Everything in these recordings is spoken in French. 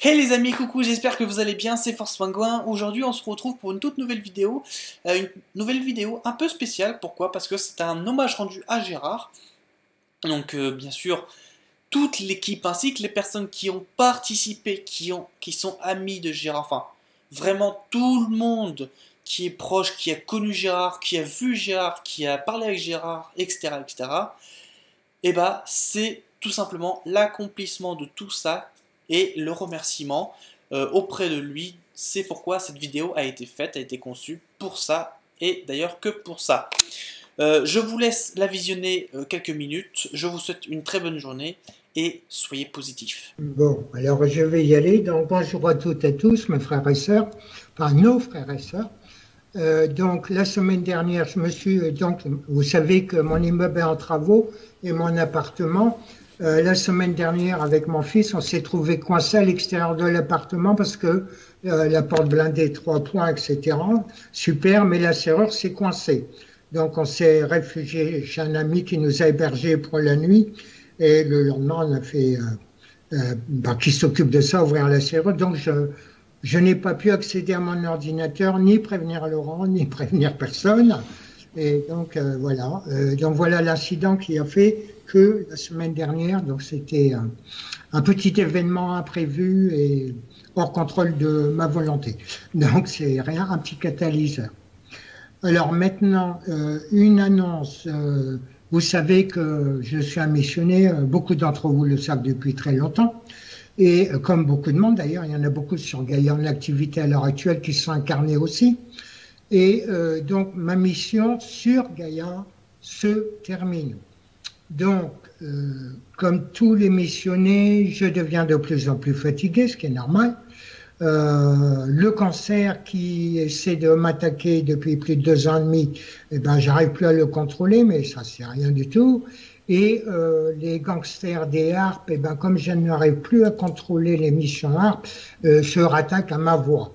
Hey les amis, coucou, j'espère que vous allez bien, c'est Force Pingouin. Aujourd'hui on se retrouve pour une toute nouvelle vidéo, une nouvelle vidéo un peu spéciale. Pourquoi? Parce que c'est un hommage rendu à Gérard. Donc bien sûr, toute l'équipe ainsi que les personnes qui ont participé, qui sont amis de Gérard, enfin vraiment tout le monde qui est proche, qui a connu Gérard, qui a vu Gérard, qui a parlé avec Gérard, etc. etc. Et bah c'est tout simplement l'accomplissement de tout ça et le remerciement auprès de lui. C'est pourquoi cette vidéo a été faite, a été conçue pour ça, et d'ailleurs que pour ça. Je vous laisse la visionner quelques minutes, je vous souhaite une très bonne journée, et soyez positifs. Bon, alors je vais y aller. Donc bonjour à toutes et à tous, mes frères et sœurs, enfin nos frères et sœurs. Donc la semaine dernière, vous savez que mon immeuble est en travaux et mon appartement. La semaine dernière, avec mon fils, on s'est trouvé coincé à l'extérieur de l'appartement parce que la porte blindée, 3 points, etc. Super, mais la serrure s'est coincée. Donc on s'est réfugié chez un ami qui nous a hébergés pour la nuit. Et le lendemain, on a fait, qui s'occupe de ça, ouvrir la serrure. Donc je n'ai pas pu accéder à mon ordinateur, ni prévenir Laurent, ni prévenir personne. Et donc voilà. Donc voilà l'incident qui a fait que la semaine dernière, donc c'était un petit événement imprévu et hors contrôle de ma volonté. Donc c'est rien, un petit catalyseur. Alors maintenant, une annonce. Vous savez que je suis un missionnaire, beaucoup d'entre vous le savent depuis très longtemps. Et comme beaucoup de monde d'ailleurs, il y en a beaucoup sur Gaïa en activité à l'heure actuelle qui sont incarnés aussi. Et donc ma mission sur Gaïa se termine. Donc, comme tous les missionnés, je deviens de plus en plus fatigué, ce qui est normal. Le cancer qui essaie de m'attaquer depuis plus de 2 ans et demi, eh ben, j'arrive plus à le contrôler, mais ça c'est rien du tout. Et les gangsters des harpes, eh ben, comme je n'arrive plus à contrôler les missions harpes, se rattaquent à ma voix.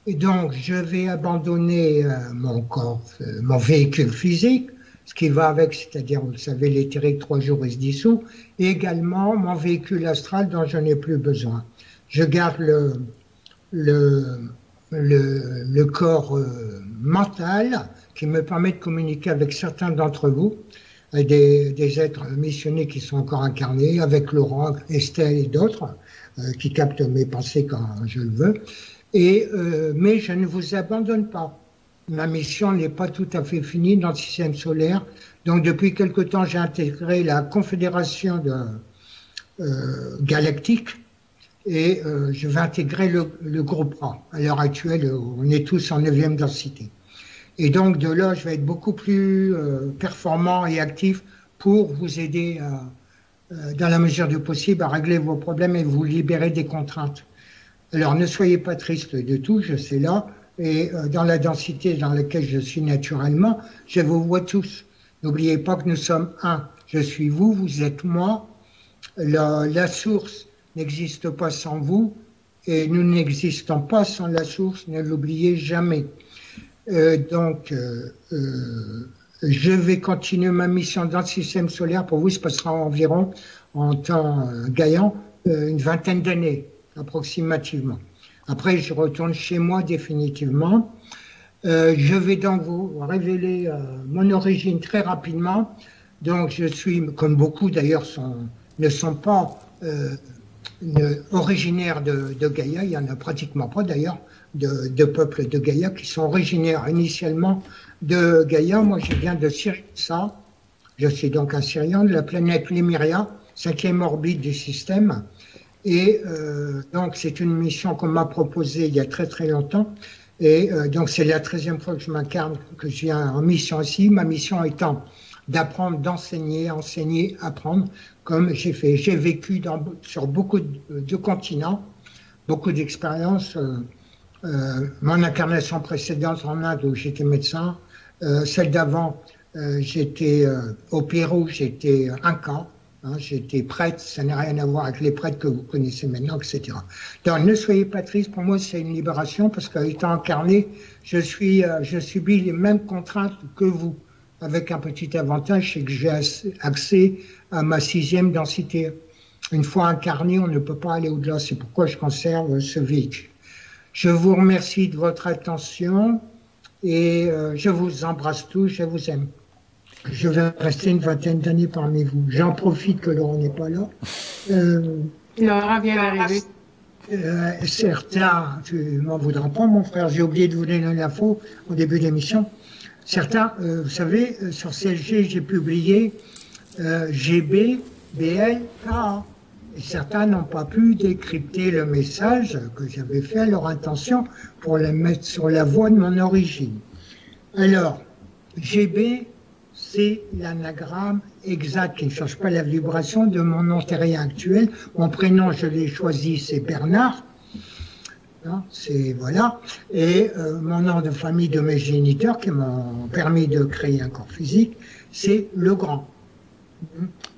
Et donc, je vais abandonner mon corps, mon véhicule physique, ce qui va avec, c'est-à-dire, vous le savez, l'éthérique, 3 jours, il se dissout, et également mon véhicule astral dont je n'ai plus besoin. Je garde le corps mental qui me permet de communiquer avec certains d'entre vous, des êtres missionnés qui sont encore incarnés, avec Laurent, Estelle et d'autres, qui captent mes pensées quand je le veux. Mais je ne vous abandonne pas. Ma mission n'est pas tout à fait finie dans le système solaire. Donc depuis quelque temps, j'ai intégré la Confédération galactique et je vais intégrer le groupe A. À l'heure actuelle, on est tous en 9e densité. Et donc de là, je vais être beaucoup plus performant et actif pour vous aider, dans la mesure du possible, à régler vos problèmes et vous libérer des contraintes. Alors ne soyez pas triste de tout, je sais là. Et dans la densité dans laquelle je suis naturellement, je vous vois tous. N'oubliez pas que nous sommes un. Je suis vous, vous êtes moi. La source n'existe pas sans vous et nous n'existons pas sans la source, ne l'oubliez jamais. Donc, je vais continuer ma mission dans le système solaire. Pour vous, ça passera environ, en temps gaillant, une 20aine d'années, approximativement. Après, je retourne chez moi définitivement. Je vais donc vous révéler mon origine très rapidement. Donc, je suis, comme beaucoup d'ailleurs ne sont pas originaires de Gaïa, il n'y en a pratiquement pas d'ailleurs, de peuples de Gaïa qui sont originaires initialement de Gaïa. Moi, je viens de Syriza. Je suis donc un Syrien de la planète Lemuria, 5e orbite du système. Et donc c'est une mission qu'on m'a proposée il y a très très longtemps. Et donc c'est la 13e fois que je m'incarne, que je viens en mission ici. Ma mission étant d'apprendre, d'enseigner, enseigner, apprendre, comme j'ai fait. J'ai vécu sur beaucoup de continents, beaucoup d'expériences. Mon incarnation précédente en Inde où j'étais médecin, celle d'avant j'étais au Pérou, j'étais inca. J'étais prêtre, ça n'a rien à voir avec les prêtres que vous connaissez maintenant, etc. Donc ne soyez pas tristes, pour moi c'est une libération parce qu'étant incarné, je subis les mêmes contraintes que vous, avec un petit avantage, c'est que j'ai accès à ma 6e densité. une fois incarné, on ne peut pas aller au-delà. C'est pourquoi je conserve ce véhicule. Je vous remercie de votre attention et je vous embrasse tous, je vous aime. Je vais rester une vingtaine d'années parmi vous. J'en profite que Laurent n'est pas là. Laurent vient d'arriver. Certains, tu m'en voudras pas, mon frère, j'ai oublié de vous donner l'info au début de l'émission. Certains, vous savez, sur CLG, j'ai publié GB, BL, KA. Et certains n'ont pas pu décrypter le message que j'avais fait à leur intention pour le mettre sur la voie de mon origine. Alors, GB, c'est l'anagramme exact qui ne change pas la vibration de mon nom terrien actuel. Mon prénom, je l'ai choisi, c'est Bernard. Hein, c'est voilà. Et mon nom de famille de mes géniteurs qui m'ont permis de créer un corps physique, c'est Legrand.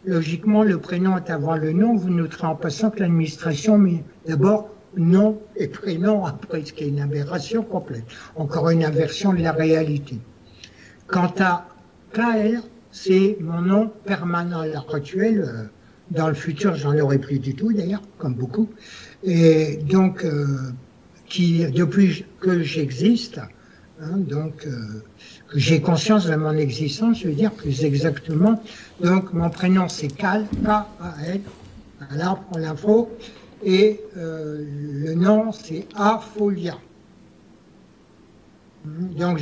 Logiquement, le prénom est avant le nom. Vous noterez en passant que l'administration met d'abord nom et prénom après, ce qui est une aberration complète. Encore une inversion de la réalité. Quant à KL, c'est mon nom permanent à l'heure actuelle. Dans le futur, j'en aurai plus du tout d'ailleurs, comme beaucoup. Et donc, depuis que j'existe, hein, donc que j'ai conscience de mon existence, je veux dire plus exactement. Donc, mon prénom c'est Cal, K-A-L, voilà pour l'info. Et le nom c'est Afolia. Donc,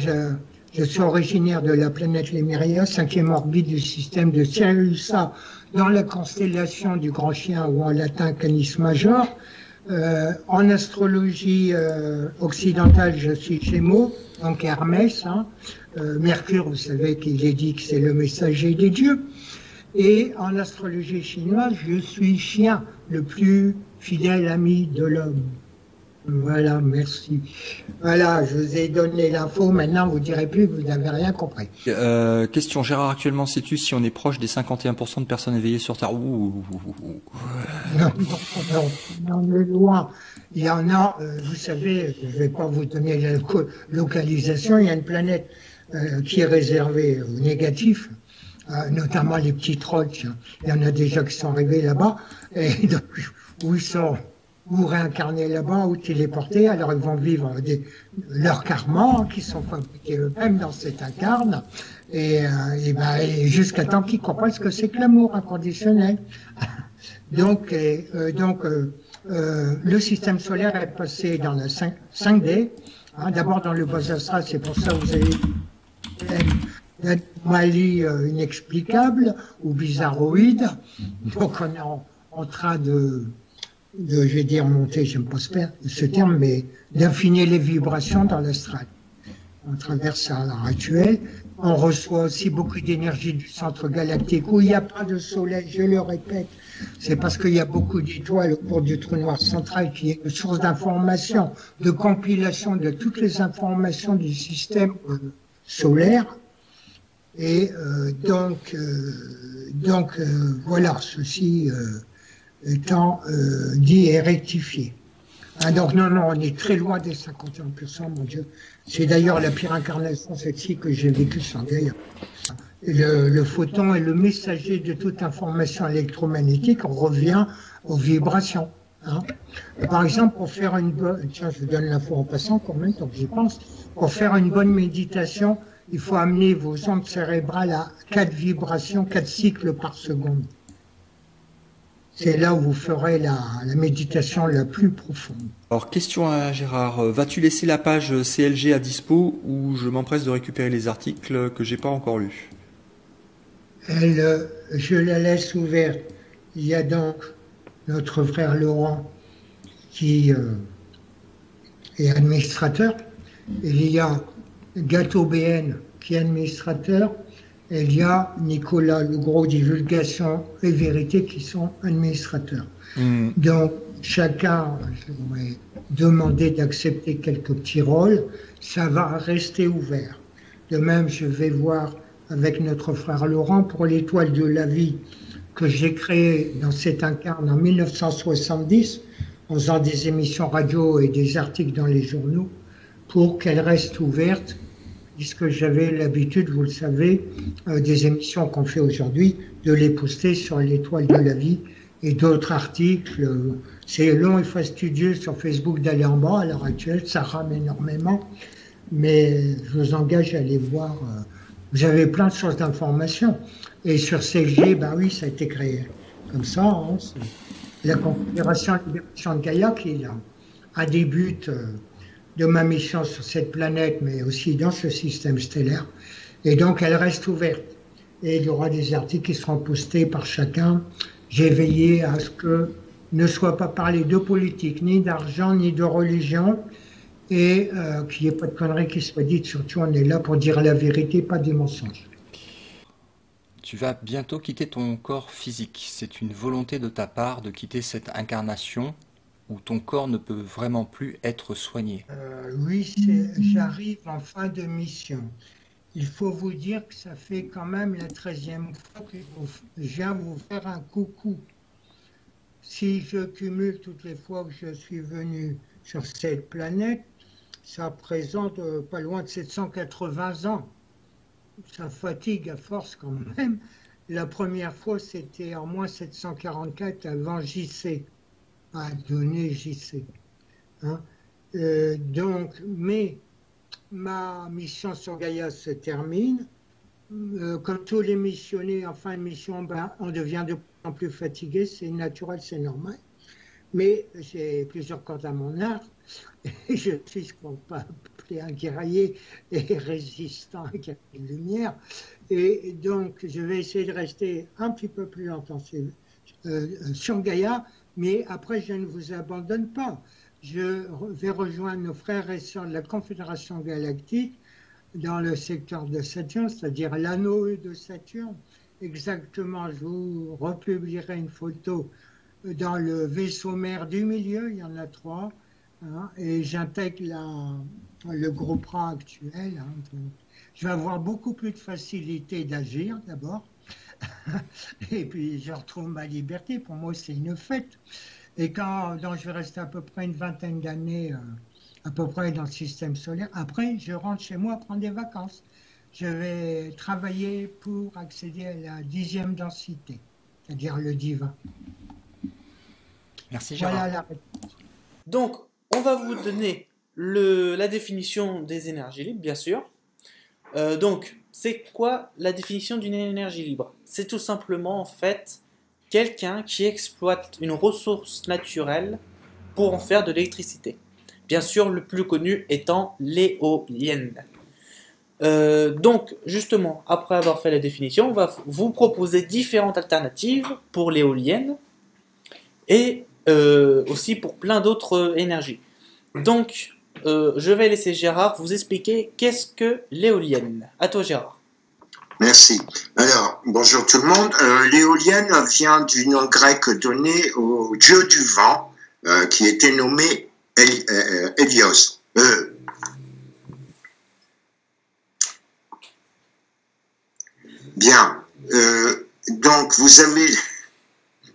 je suis originaire de la planète Lémuria, 5e orbite du système de Sirius A, dans la constellation du Grand Chien, ou en latin Canis Major. En astrologie occidentale, je suis Gémeaux, donc Hermès. Hein. Mercure, vous savez qu'il est dit que c'est le messager des dieux. Et en astrologie chinoise, je suis Chien, le plus fidèle ami de l'homme. Voilà, merci. Voilà, je vous ai donné l'info, maintenant vous ne direz plus que vous n'avez rien compris. Question, Gérard, actuellement sais-tu si on est proche des 51% de personnes éveillées sur Terre? Non, on est loin. Il y en a, vous savez, je ne vais pas vous donner la localisation, il y a une planète qui est réservée aux négatifs, notamment les petits trolls. Il y en a déjà qui sont arrivés là-bas, et donc, où ils sont ou réincarnés là-bas ou téléportés, alors ils vont vivre leurs karmas qui sont fabriqués eux-mêmes dans cet incarne, et jusqu'à temps qu'ils comprennent ce que c'est que l'amour inconditionnel. Donc, le système solaire est passé dans la 5D, hein, d'abord dans le bas astral, c'est pour ça que vous avez une anomalie inexplicable ou bizarroïde. Donc on est en train de je vais dire monter, j'aime pas ce terme, mais d'affiner les vibrations dans l'astral. On traverse à l'heure actuelle. On reçoit aussi beaucoup d'énergie du centre galactique où il n'y a pas de soleil, je le répète. C'est parce qu'il y a beaucoup d'étoiles autour du trou noir central qui est une source d'information, de compilation de toutes les informations du système solaire. Et voilà, ceci étant dit et rectifié. Hein, donc non, on est très loin des 51%, mon Dieu. C'est d'ailleurs la pire incarnation, celle-ci, que j'ai vécue sans d'ailleurs. Le photon est le messager de toute information électromagnétique, on revient aux vibrations. Hein. Par exemple, pour faire une bonne... Tiens, je vous donne l'info en passant, quand même, tant que j'y pense. Pour faire une bonne méditation, il faut amener vos ondes cérébrales à 4 vibrations, 4 cycles par seconde. C'est là où vous ferez la méditation la plus profonde. Alors, question à Gérard. Vas-tu laisser la page CLG à dispo ou je m'empresse de récupérer les articles que j'ai pas encore lus? Je la laisse ouverte. Il y a donc notre frère Laurent qui est administrateur. Il y a Gâteau BN qui est administrateur. Et il y a Nicolas Legros, Divulgation et Vérité qui sont administrateurs. Donc chacun, je vais demander d'accepter quelques petits rôles. Ça va rester ouvert. De même, je vais voir avec notre frère Laurent pour l'étoile de la vie que j'ai créée dans cet incarne en 1970, en faisant des émissions radio et des articles dans les journaux, pour qu'elle reste ouverte, puisque j'avais l'habitude, vous le savez, des émissions qu'on fait aujourd'hui, de les poster sur l'étoile de la vie et d'autres articles. C'est long et fastidieux sur Facebook d'aller en bas à l'heure actuelle, ça rame énormément, mais je vous engage à aller voir. Vous avez plein de sources d'informations. Et sur CG, ben oui, ça a été créé comme ça. Hein, la Confédération de libération de Gaïa qui est un des buts de ma mission sur cette planète, mais aussi dans ce système stellaire. Et donc, elle reste ouverte. Et il y aura des articles qui seront postés par chacun. J'ai veillé à ce que ne soit pas parlé de politique, ni d'argent, ni de religion, et qu'il n'y ait pas de conneries qui soient dites. Surtout, on est là pour dire la vérité, pas des mensonges. Tu vas bientôt quitter ton corps physique. C'est une volonté de ta part de quitter cette incarnation où ton corps ne peut vraiment plus être soigné. Oui, j'arrive en fin de mission. Il faut vous dire que ça fait quand même la 13e fois que je viens vous faire un coucou. Si je cumule toutes les fois que je suis venu sur cette planète, ça représente pas loin de 780 ans. Ça fatigue à force quand même. La première fois, c'était en moins 744 avant JC, à donner JC. Hein. Donc, mais ma mission sur Gaïa se termine. Comme tous les missionnaires en fin de mission, ben, on devient de plus en plus fatigué, c'est naturel, c'est normal. Mais j'ai plusieurs cordes à mon arc, et je suis ce qu'on peut appeler un guerrier et résistant avec la lumière. Et donc, je vais essayer de rester un petit peu plus longtemps sur Gaïa, mais après, je ne vous abandonne pas. Je vais rejoindre nos frères et sœurs de la Confédération Galactique dans le secteur de Saturne, c'est-à-dire l'anneau de Saturne. Exactement, je vous republierai une photo dans le vaisseau mère du milieu, il y en a 3, hein, et j'intègre le groupe A actuel. Hein, donc, je vais avoir beaucoup plus de facilité d'agir d'abord, et puis je retrouve ma liberté. Pour moi, c'est une fête. Et donc je vais rester à peu près une vingtaine d'années, à peu près dans le système solaire. Après, je rentre chez moi prendre des vacances. Je vais travailler pour accéder à la 10e densité, c'est-à-dire le divin. Merci Gérard. Voilà la réponse. Donc, on va vous donner la définition des énergies libres, bien sûr. Donc, c'est quoi la définition d'une énergie libre? C'est tout simplement, en fait, quelqu'un qui exploite une ressource naturelle pour en faire de l'électricité. Bien sûr, le plus connu étant l'éolienne. Donc, justement, après avoir fait la définition, on va vous proposer différentes alternatives pour l'éolienne et aussi pour plein d'autres énergies. Donc, je vais laisser Gérard vous expliquer qu'est-ce que l'éolienne. À toi, Gérard. Merci. Alors, bonjour tout le monde. L'éolienne vient du nom grec donné au dieu du vent, qui était nommé Hélios. Bien. Donc, vous avez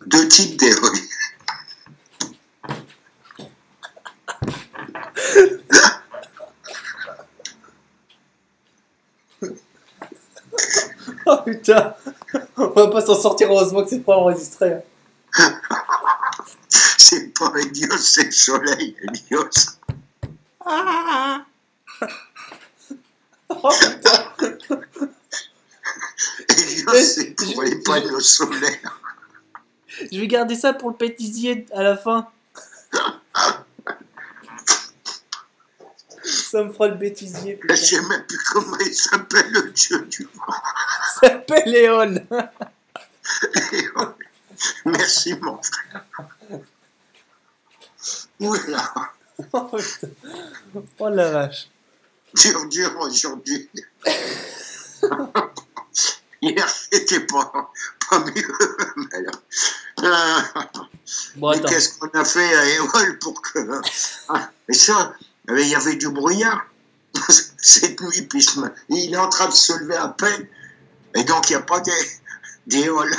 2 types d'éoliennes. Oh putain, on va pas s'en sortir, heureusement que c'est pas enregistré. C'est pas Hélios, c'est le soleil, Hélios. Ah oh putain. Hélios, c'est pour les panneaux solaires. Je vais garder ça pour le pétisier à la fin. Ça me fera le bêtisier. Je sais même plus comment il s'appelle, le dieu du vent. Ça s'appelle Léon. Merci mon frère. Oula. Oh la vache. Dur aujourd'hui. Hier c'était pas mieux. Bon, mais qu'est-ce qu'on a fait à Éole pour que... Et ça, il y avait du brouillard cette nuit, puis il est en train de se lever à peine, et donc il n'y a pas d'éole.